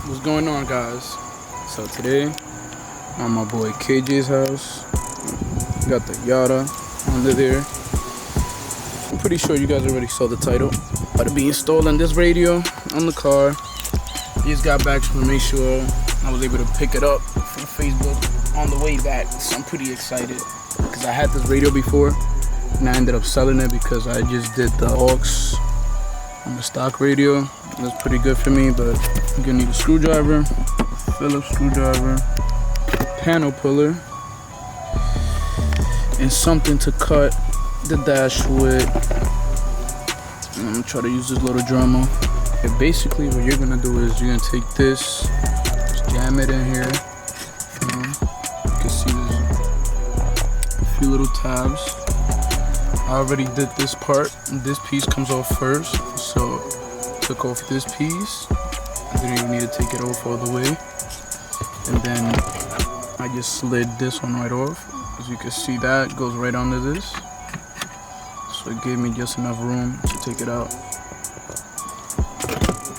What's going on, guys? So today I'm at my boy KJ's house. Got the Yada under there. I'm pretty sure you guys already saw the title. About to be installing this radio on the car. Just got back to make sure I was able to pick it up from Facebook on the way back. So I'm pretty excited because I had this radio before and I ended up selling it because I just did the aux on the stock radio. It was pretty good for me, but you're gonna need a screwdriver, Phillips screwdriver, panel puller, and something to cut the dash with. And I'm gonna try to use this little Dremel. And basically what you're gonna do is you're gonna take this, just jam it in here. You can see there's a few little tabs. I already did this part, and this piece comes off first, so took off this piece. I didn't even need to take it off all the way, and then I just slid this one right off. As you can see, that goes right under this, so it gave me just enough room to take it out,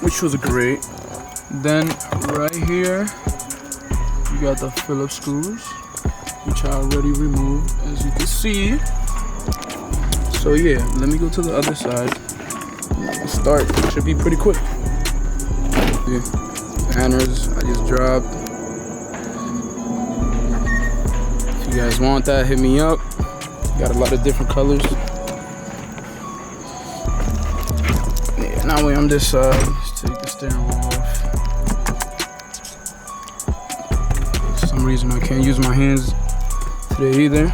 which was great. Then right here you got the Phillips screws, which I already removed, as you can see. So yeah, let me go to the other side. Start, should be pretty quick. Yeah. Banners, I just dropped. If you guys want that, hit me up. Got a lot of different colors. Yeah, now we're on this side. Just take the steering wheel off. For some reason I can't use my hands today either.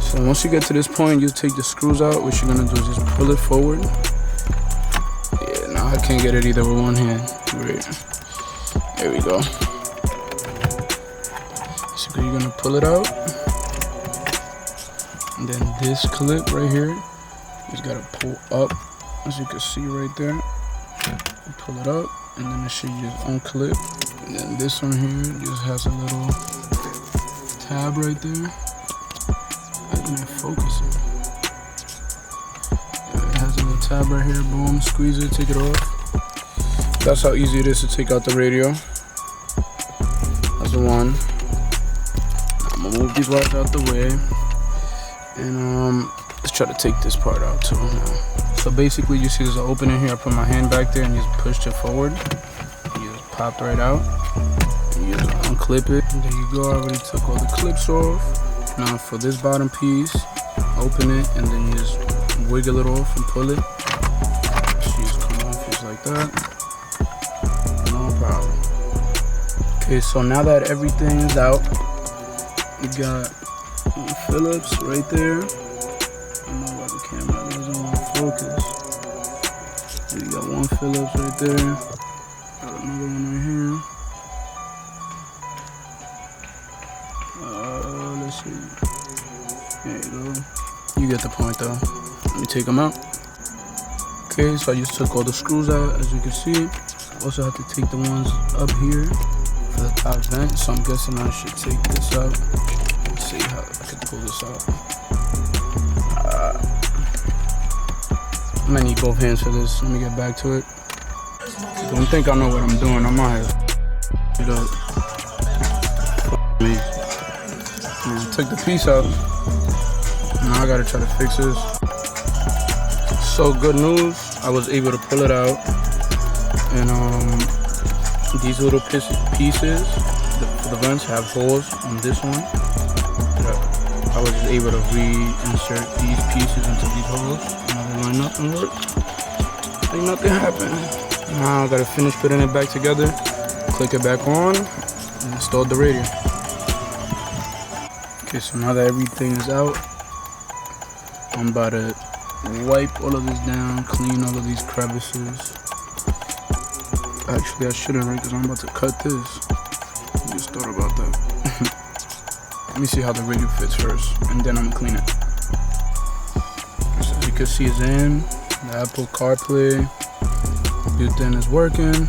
So once you get to this point, you take the screws out. What you're gonna do is just pull it forward. Yeah, now I can't get it either with one hand. Great. There we go. So you're gonna pull it out. And then this clip right here, you just gotta pull up, as you can see right there. You pull it up, and then it should just unclip. And then this one here just has a little tab right there. Not focusing. It has a little tab right here. Boom, squeeze it, take it off. That's how easy it is to take out the radio. That's the one. I'm gonna move these wires out the way, and let's try to take this part out too now. So basically, you see there's an opening here. I put my hand back there and just pushed it forward. You just popped right out. And you just unclip it. And there you go. I already took all the clips off. Now for this bottom piece, open it and then you just wiggle it off and pull it. She just come off just like that. No problem. Okay, so now that everything is out, you got Phillips right there. I don't know why the camera doesn't want to focus. You got one Phillips right there. Got another one right here. Let's see. There you go. You get the point though. Let me take them out. Okay, so I just took all the screws out, as you can see. Also have to take the ones up here for the top vent. So I'm guessing I should take this out. Let's see how I can pull this out. I'm gonna need both hands for this. Let me get back to it. Don't think I know what I'm doing. I might have it up. Me. I took the piece out. Now I gotta try to fix this. So good news, I was able to pull it out, and these little pieces, the vents have holes on this one. I was just able to reinsert these pieces into these holes. Now they line up and work. Like nothing happened. Now I gotta finish putting it back together, click it back on, and install the radio. Okay, so now that everything is out, I'm about to wipe all of this down, clean all of these crevices. Actually, I shouldn't, right? Because I'm about to cut this. I just thought about that. Let me see how the radio fits first, and then I'm gonna clean it. So as you can see, it's in. The Apple CarPlay built-in is working.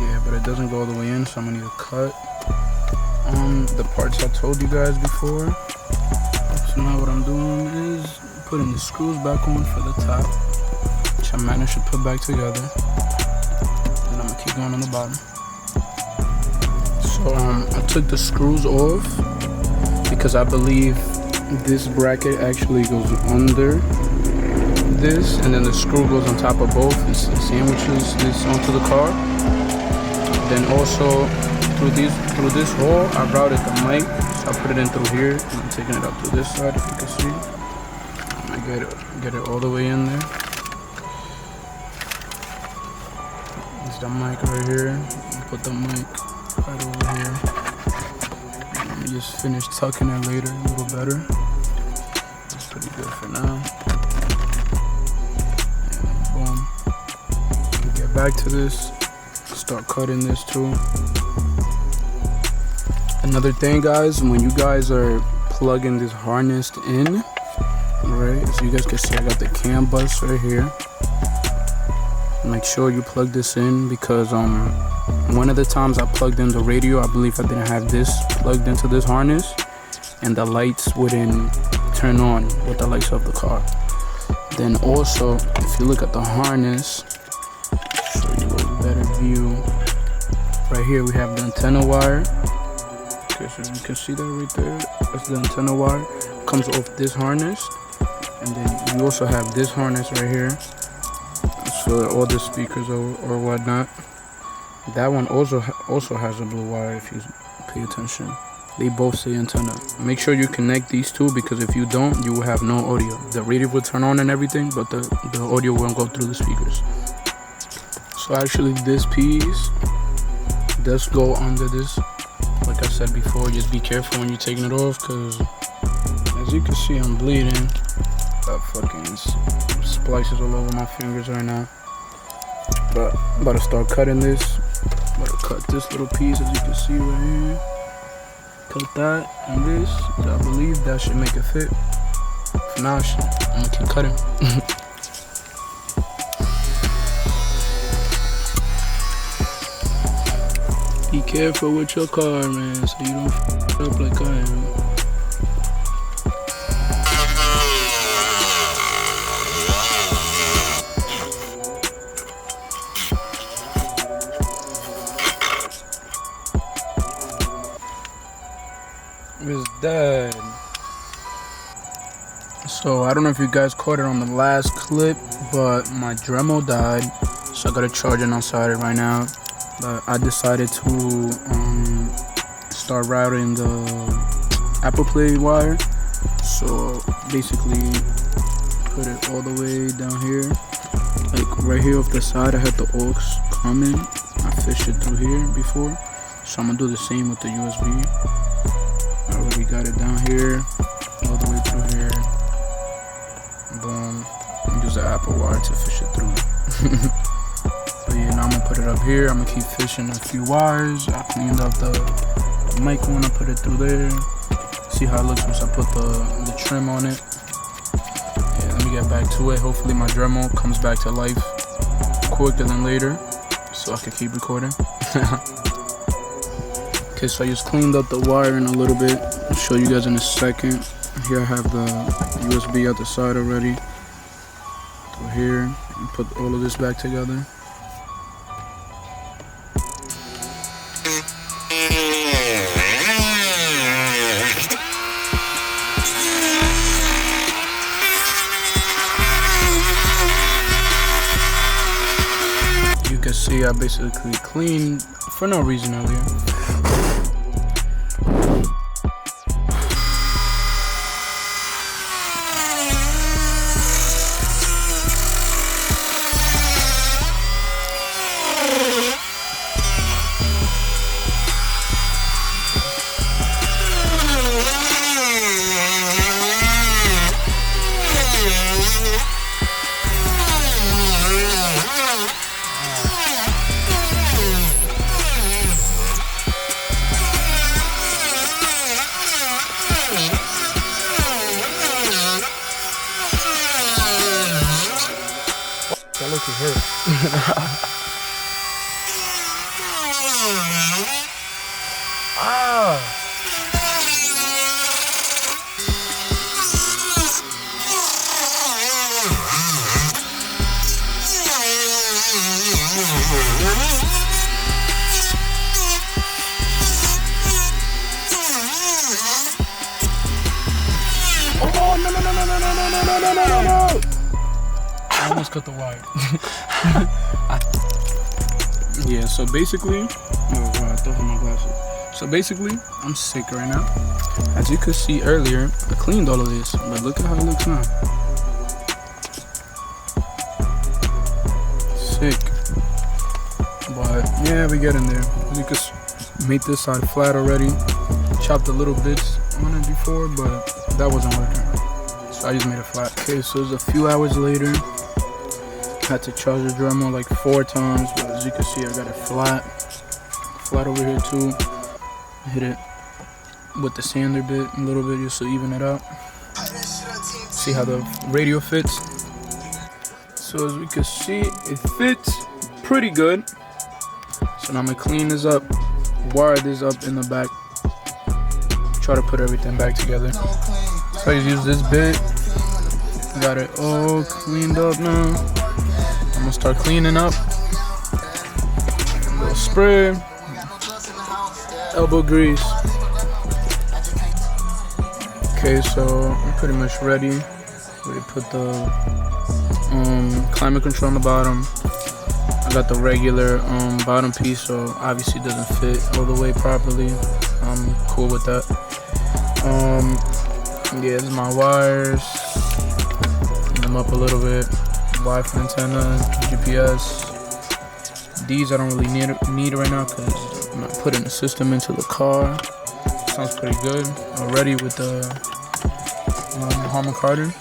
Yeah, but it doesn't go all the way in, so I'm gonna need to cut the parts I told you guys before. So now what I'm doing is putting the screws back on for the top, which I managed to put back together. and I'm gonna keep going on the bottom. So I took the screws off because I believe this bracket actually goes under this, and then the screw goes on top of both and sandwiches this onto the car. Then also through this hole, I routed the mic, so I put it in through here, and I'm taking it up to this side, if you can see. I'm gonna get it all the way in there. There's the mic right here. Put the mic right over here. Let me just finish tucking it later a little better. That's pretty good for now. And boom. Get back to this. Start cutting this too. Another thing, guys, when you guys are plugging this harness in, right, as you guys can see, I got the CAN bus right here. Make sure you plug this in because one of the times I plugged in the radio, I believe I didn't have this plugged into this harness, and the lights wouldn't turn on with the lights of the car. Then also, if you look at the harness, show you a better view. Right here we have the antenna wire. Okay, so you can see that right there. That's the antenna wire. Comes off this harness, and then you also have this harness right here. So all the speakers or whatnot. That one also has a blue wire if you pay attention. They both say antenna. Make sure you connect these two because if you don't, you will have no audio. The radio will turn on and everything, but the audio won't go through the speakers. So actually this piece does go under this. Like I said before, just be careful when you're taking it off because as you can see, I'm bleeding. Got fucking splices all over my fingers right now. But I'm about to start cutting this. I'm about to cut this little piece, as you can see right here. Cut that and this. I believe that should make it fit. For now, I'm gonna keep cutting. Be careful with your car, man, so you don't f up like I am. It's dead. So I don't know if you guys caught it on the last clip, but my Dremel died, so I gotta charge it outside it right now. But I decided to start routing the Apple Play wire. So basically put it all the way down here, like right here off the side. I had the aux coming. I fished it through here before, so I'm gonna do the same with the USB. I already got it down here, all the way through here. Boom. Use the Apple wire to fish it through. But yeah, now I'm gonna put it up here. I'm gonna keep fishing a few wires. I cleaned up the mic when I put it through there. See how it looks once I put the trim on it. Yeah, let me get back to it. Hopefully my Dremel comes back to life quicker than later, so I can keep recording. Okay, so I just cleaned up the wiring a little bit. I'll show you guys in a second. Here I have the USB at the side already. Go here and put all of this back together. You can see I basically cleaned for no reason earlier. That looks hurt. Ah. Oh, no. I almost cut the wire. Yeah, so basically, oh god, I thought I had my glasses. So basically, I'm sick right now. As you could see earlier, I cleaned all of this, but look at how it looks now. Sick. But yeah, we get in there. You could make this side flat already. Chopped the little bits on it before, but that wasn't working. So I just made it flat. Okay, so it's a few hours later. Had to charge the Dremel like 4 times, but as you can see, I got it flat over here too. Hit it with the sander bit a little bit just to even it out. See how the radio fits. So as we can see, it fits pretty good. So now I'm gonna clean this up, wire this up in the back, try to put everything back together. So I just use this bit. Got it all cleaned up now. I'm gonna start cleaning up. A little spray, elbow grease. Okay, so I'm pretty much ready. We put the climate control on the bottom. I got the regular bottom piece, so obviously it doesn't fit all the way properly. I'm cool with that. Yeah, this is my wires. Clean them up a little bit. Wi-Fi antenna, GPS. These I don't really need right now because I'm not putting the system into the car. Sounds pretty good already with the Harman Kardon.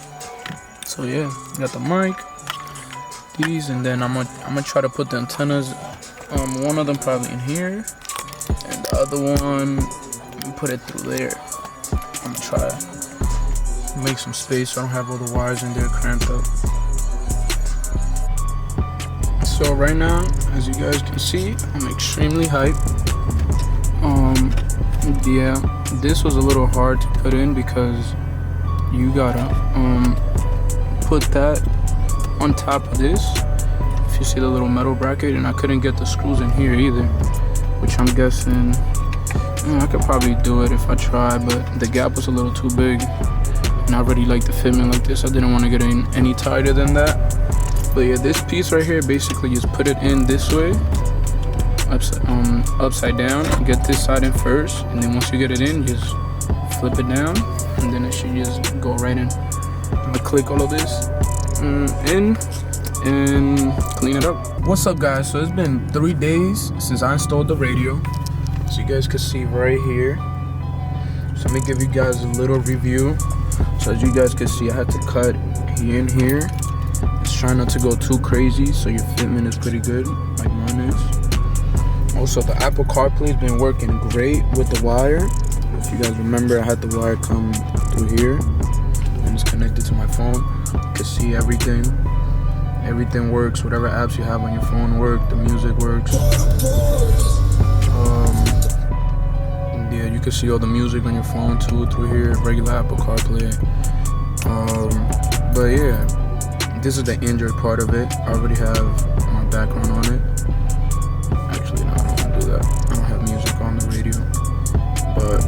So yeah, got the mic, these, and then I'm gonna try to put the antennas. One of them probably in here, and the other one put it through there. I'm gonna try to make some space so I don't have all the wires in there cramped up. So right now, as you guys can see, I'm extremely hyped. Yeah, this was a little hard to put in because you gotta put that on top of this. If you see the little metal bracket, and I couldn't get the screws in here either, which I'm guessing I could probably do it if I try, but the gap was a little too big, and I already like the fitment like this. I didn't want to get in any tighter than that. But yeah, this piece right here, basically just put it in this way, upside down. Get this side in first, and then once you get it in, just flip it down, and then it should just go right in. I'm gonna click all of this in and clean it up. What's up, guys? So it's been 3 days since I installed the radio, so you guys can see right here. So I'm gonna give you guys a little review. So as you guys can see, I had to cut here and here. Try not to go too crazy, so your fitment is pretty good, like mine is. Also, the Apple CarPlay has been working great with the wire. If you guys remember, I had the wire come through here, and it's connected to my phone. You can see everything. Everything works. Whatever apps you have on your phone work. The music works. Yeah, you can see all the music on your phone too through here. Regular Apple CarPlay. But yeah. This is the Android part of it. I already have my background on it. Actually, no, I don't want to do that. I don't have music on the radio. But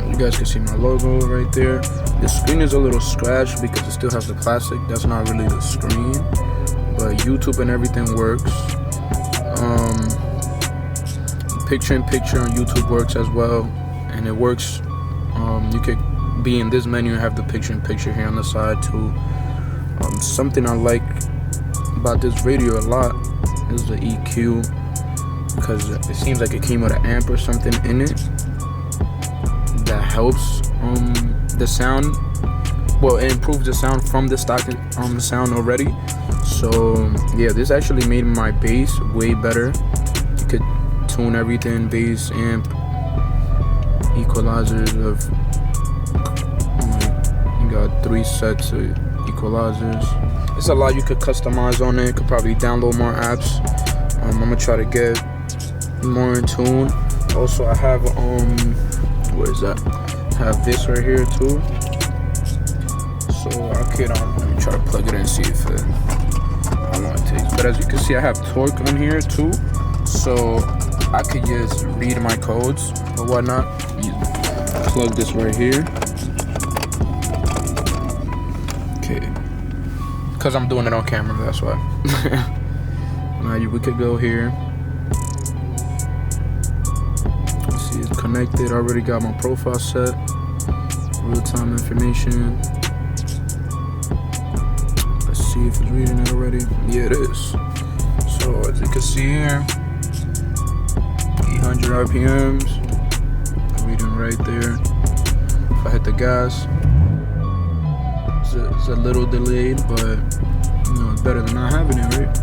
you guys can see my logo right there. The screen is a little scratched because it still has the plastic. That's not really the screen. But YouTube and everything works. Picture-in-picture on YouTube works as well. And it works. You could be in this menu and have the picture-in-picture here on the side too. Something I like about this radio a lot is the EQ, because it seems like it came with an amp or something in it that helps the sound. Well, it improves the sound from the stock sound already. So yeah, this actually made my bass way better. You could tune everything, bass, amp, equalizers of you got 3 sets of equalizers. There's a lot you could customize on it. Could probably download more apps. I'm gonna try to get more in tune. Also, I have what is that? I have this right here too. So I could let me try to plug it in and see if how long it takes. But as you can see, I have torque on here too, so I could just read my codes or whatnot. You plug this right here. Okay, because I'm doing it on camera, that's why. Now we could go here. Let's see, it's connected. I already got my profile set. Real-time information. Let's see if it's reading it already. Yeah, it is. So as you can see here, 800 RPMs. Reading right there. If I hit the gas, it's a little delayed, but you know, it's better than not having it, right?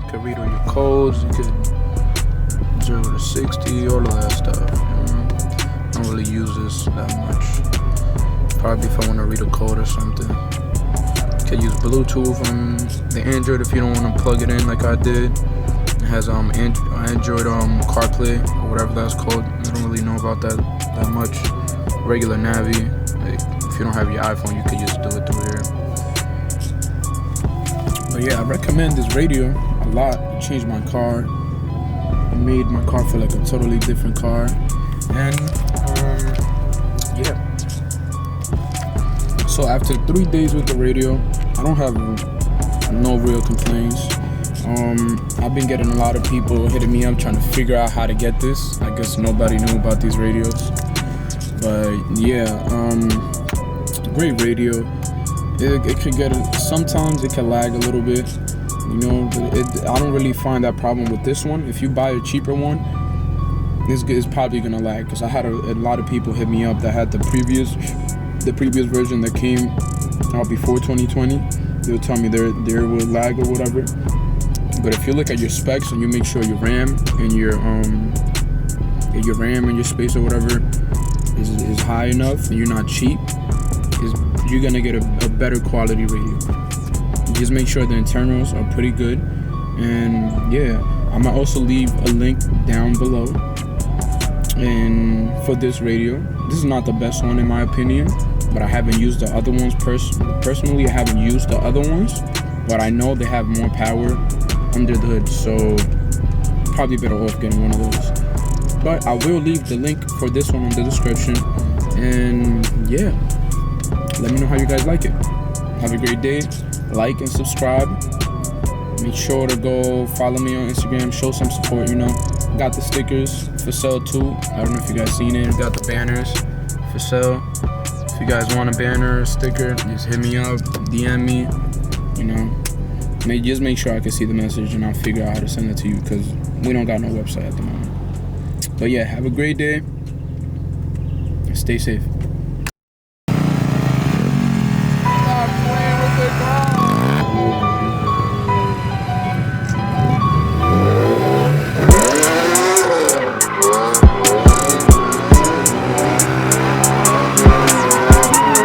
You can read all your codes. You could 0 to 60, all of that stuff. You know? I don't really use this that much. Probably if I want to read a code or something. You can use Bluetooth on the Android if you don't want to plug it in like I did. It has Android CarPlay or whatever that's called. I don't really know about that much. Regular Navi. Like, if you don't have your iPhone, you could just do it through here. But yeah, I recommend this radio a lot. It changed my car. It made my car feel like a totally different car. And yeah. So after 3 days with the radio, I don't have no real complaints. I've been getting a lot of people hitting me up trying to figure out how to get this. I guess nobody knew about these radios. But yeah, great radio. It could get, sometimes it can lag a little bit. You know, I don't really find that problem with this one. If you buy a cheaper one, it's probably gonna lag, because I had a lot of people hit me up that had the previous version that came out before 2020. They'll tell me there will lag or whatever. But if you look at your specs and you make sure your RAM and your space or whatever is high enough and you're not cheap, you're gonna get a better quality radio. Just make sure the internals are pretty good. And yeah, I might also leave a link down below. And for this radio, this is not the best one in my opinion, but I haven't used the other ones personally. I haven't used the other ones, but I know they have more power under the hood, so probably better off getting one of those. But I will leave the link for this one in the description. And yeah, let me know how you guys like it. Have a great day. Like and subscribe. Make sure to go follow me on Instagram. Show some support, you know. Got the stickers for sale too. I don't know if you guys seen it. Got the banners for sale. If you guys want a banner or a sticker, just hit me up, DM me, you know. Just make sure I can see the message and I'll figure out how to send it to you, because we don't got no website at the moment. But yeah, have a great day. Stay safe.